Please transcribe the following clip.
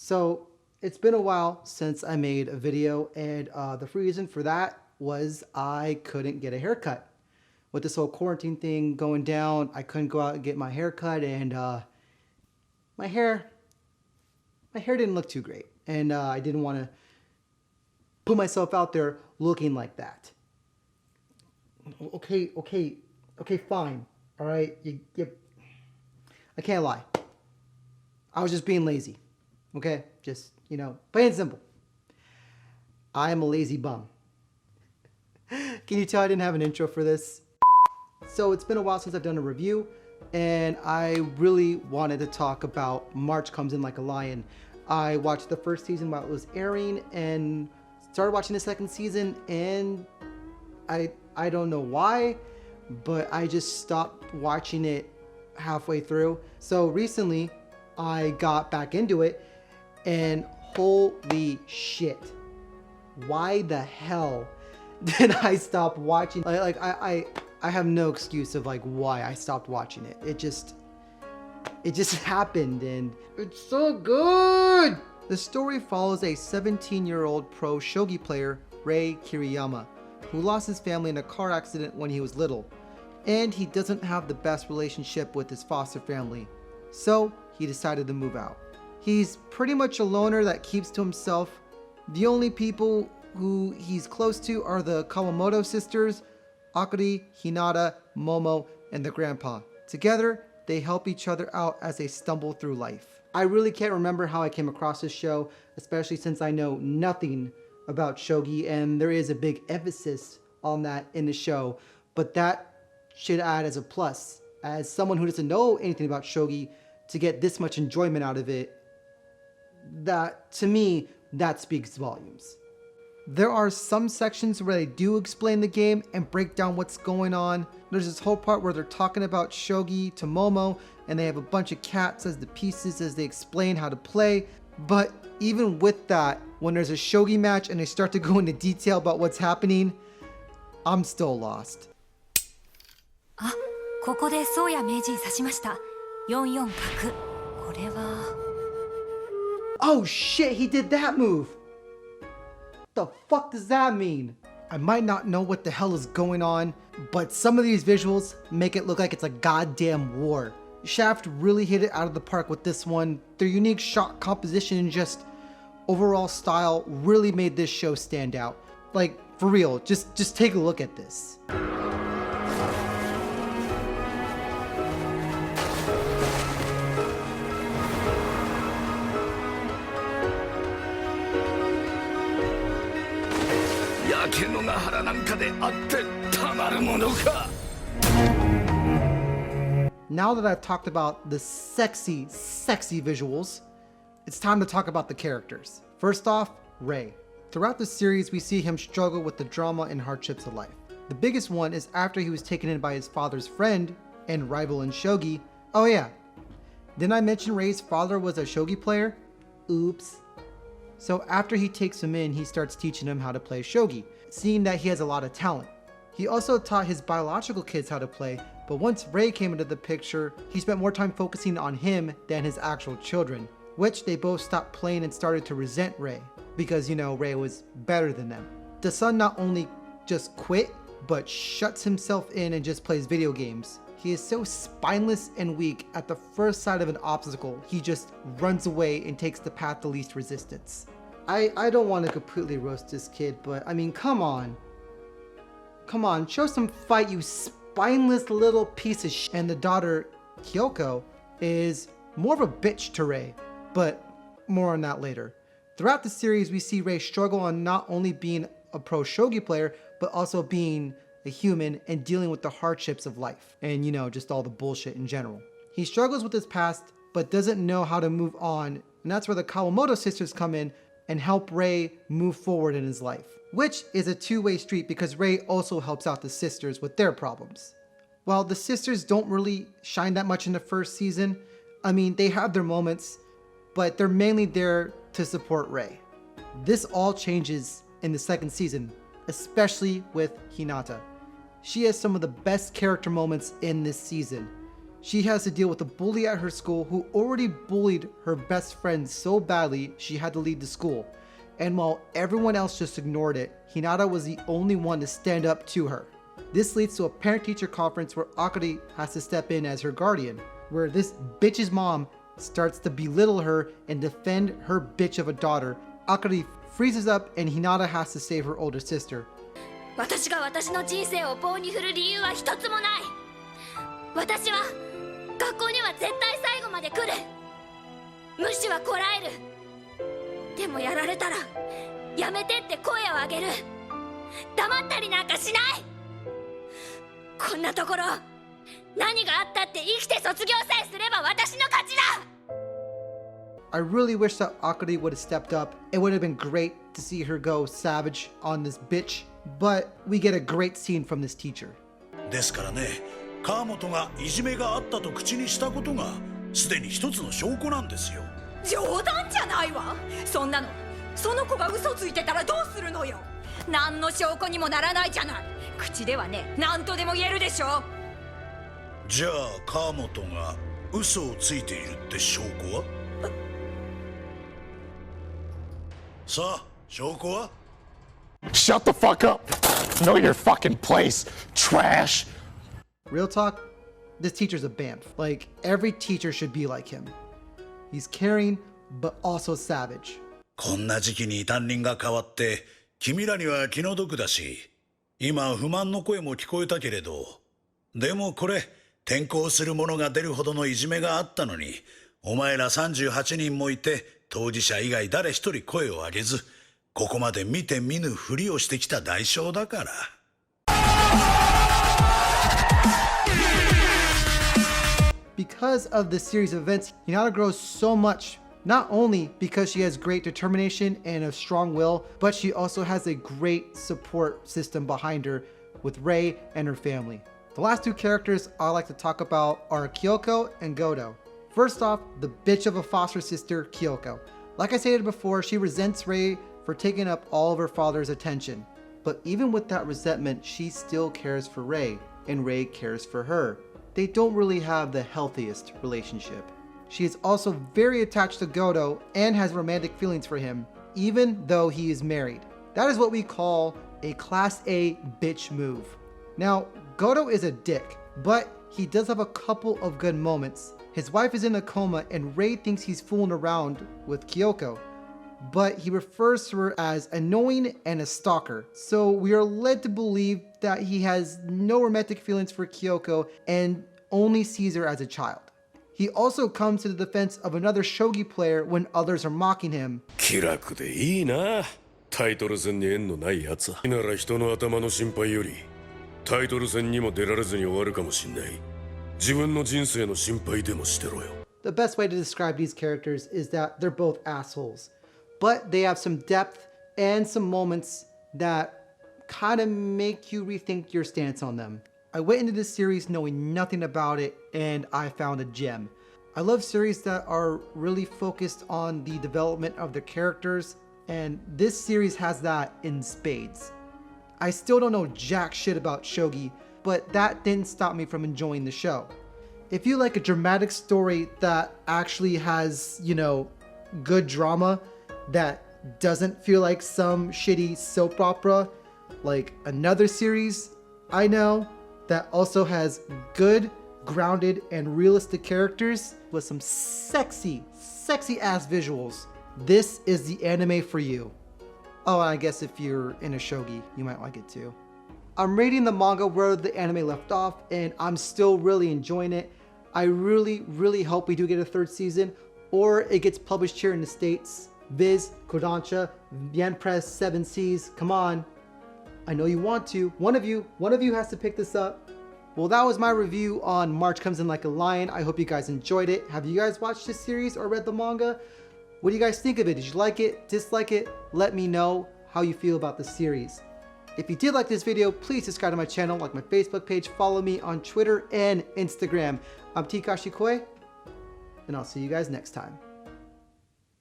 So it's been a while since I made a video, and the reason for that was I couldn't get a haircut. With this whole quarantine thing going down, I couldn't go out and get my hair cut, and my hair didn't look too great, and I didn't want to put myself out there looking like that. Okay, fine. All right, I can't lie. I was just being lazy. Okay, just, plain and simple. I am a lazy bum. Can you tell I didn't have an intro for this? So it's been a while since I've done a review, and I really wanted to talk about March Comes In Like a Lion. I watched the first season while it was airing and started watching the second season, and I don't know why, but I just stopped watching it halfway through. So recently I got back into it, and holy shit, why the hell did I stop watching? I have no excuse of why I stopped watching it. It just happened, and it's so good. The story follows a 17-year-old pro shogi player, Rei Kiriyama, who lost his family in a car accident when he was little, and he doesn't have the best relationship with his foster family, so he decided to move out. He's pretty much a loner that keeps to himself. The only people who he's close to are the Kawamoto sisters, Akari, Hinata, Momo, and the grandpa. Together, they help each other out as they stumble through life. I really can't remember how I came across this show, especially since I know nothing about shogi, and there is a big emphasis on that in the show, but that should add as a plus. As someone who doesn't know anything about shogi, to get this much enjoyment out of it, that, to me, that speaks volumes. There are some sections where they do explain the game and break down what's going on. There's this whole part where they're talking about shogi to Momo, and they have a bunch of cats as the pieces as they explain how to play. But even with that, when there's a shogi match and they start to go into detail about what's happening, I'm still lost. ここで宗谷名人指しました。4四角。これは。Oh shit, he did that move! The fuck does that mean? I might not know what the hell is going on, but some of these visuals make it look like it's a goddamn war. Shaft really hit it out of the park with this one. Their unique shot composition and just overall style really made this show stand out. Like, for real, just take a look at this. Now that I've talked about the sexy visuals, it's time to talk about the characters. First off, Rei. Throughout the series, we see him struggle with the drama and hardships of life. The biggest one is after he was taken in by his father's friend and rival in shogi. Oh yeah, didn't I mention Rei's father was a shogi player? Oops. So after he takes him in, he starts teaching him how to play shogi, seeing that he has a lot of talent. He also taught his biological kids how to play, but once Rei came into the picture, he spent more time focusing on him than his actual children, which they both stopped playing and started to resent Rei, because Rei was better than them. The son not only just quit, but shuts himself in and just plays video games. He is so spineless and weak, at the first sight of an obstacle, he just runs away and takes the path of least resistance. I don't want to completely roast this kid, but I mean, come on. Come on, show some fight, you spineless little piece of shit. And the daughter, Kyoko, is more of a bitch to Rei, but more on that later. Throughout the series, we see Rei struggle on not only being a pro shogi player, but also being a human and dealing with the hardships of life and, just all the bullshit in general. He struggles with his past, but doesn't know how to move on, and that's where the Kawamoto sisters come in and help Rei move forward in his life, which is a two-way street because Rei also helps out the sisters with their problems. While the sisters don't really shine that much in the first season, I mean, they have their moments, but they're mainly there to support Rei. This all changes in the second season, especially with Hinata. She has some of the best character moments in this season. She has to deal with a bully at her school who already bullied her best friend so badly she had to leave the school. And while everyone else just ignored it, Hinata was the only one to stand up to her. This leads to a parent-teacher conference where Akari has to step in as her guardian, where this bitch's mom starts to belittle her and defend her bitch of a daughter. Akari freezes up and Hinata has to save her older sister. 私が私の人生を棒に振る理由は一つもない。私は学校には絶対最後まで来る。無視はこらえる。でもやられたらやめてって声を上げる。黙ったりなんかしない。こんなところ何があったって生きて卒業さえすれば私の勝ちだ。I really wish that Akari would have stepped up. It would have been great to see her go savage on this bitch, but we get a great scene from this teacher. ですからね、川本がいじめがあったと口にしたことがすでに一つの証拠なんですよ。冗談じゃないわ。そんなの、その子が嘘ついてたらどうするのよ。何の証拠にもならないじゃない。口ではね、何とでも言えるでしょ。じゃあ川本が嘘をついているって証拠は？さあ、証拠は？ Shut the fuck up! Know your fucking place, trash! Real talk, this teacher's a BAMF. Like, every teacher should be like him. He's caring, but also savage. こんな時期に担任が変わって君らには気の毒だし、今不満の声も聞こえたけれど、でもこれ転校する者が出るほどのいじめがあったのに、お前ら38人もいて当事者以外誰一人声を上げず、ここまで見て見ぬふりをしてきた代償だから。Because of this series of events, Hinata grows so much, not only because she has great determination and a strong will, but she also has a great support system behind her with Rei and her family. The last two characters I like to talk about are Kyoko and Goto. First off, the bitch of a foster sister, Kyoko. Like I stated before, she resents Rei for taking up all of her father's attention. But even with that resentment, she still cares for Rei, and Rei cares for her. They don't really have the healthiest relationship. She is also very attached to Goto and has romantic feelings for him, even though he is married. That is what we call a Class A bitch move. Now, Goto is a dick, but he does have a couple of good moments. His wife is in a coma and Rei thinks he's fooling around with Kyoko, but he refers to her as annoying and a stalker. So we are led to believe that he has no romantic feelings for Kyoko and only sees her as a child. He also comes to the defense of another shogi player when others are mocking him. 気楽でいいな。タイトル戦に縁のないやつは。なら人の頭の心配よりタイトル戦にも出られずに終わるかもしんない。自分の人生の心配でもしてろよ。The best way to describe these characters is that they're both assholes, but they have some depth and some moments that kind of make you rethink your stance on them. I went into this series knowing nothing about it and I found a gem. I love series that are really focused on the development of the characters, and this series has that in spades. I still don't know jack shit about shogi, but that didn't stop me from enjoying the show. If you like a dramatic story that actually has, you know, good drama that doesn't feel like some shitty soap opera, like another series I know that also has good, grounded, and realistic characters with some sexy ass visuals, this is the anime for you. Oh, and I guess if you're in a shogi, you might like it too. I'm reading the manga where the anime left off, and I'm still really enjoying it. I really hope we do get a third season, or it gets published here in the States. Viz, Kodansha, Yen Press, 7 Seas, come on. I know you want to. One of you has to pick this up. Well, that was my review on March Comes in Like a Lion. I hope you guys enjoyed it. Have you guys watched this series or read the manga? What do you guys think of it? Did you like it? Dislike it? Let me know how you feel about the series. If you did like this video, please subscribe to my channel, like my Facebook page, follow me on Twitter and Instagram. I'm TKashikoi, and I'll see you guys next time.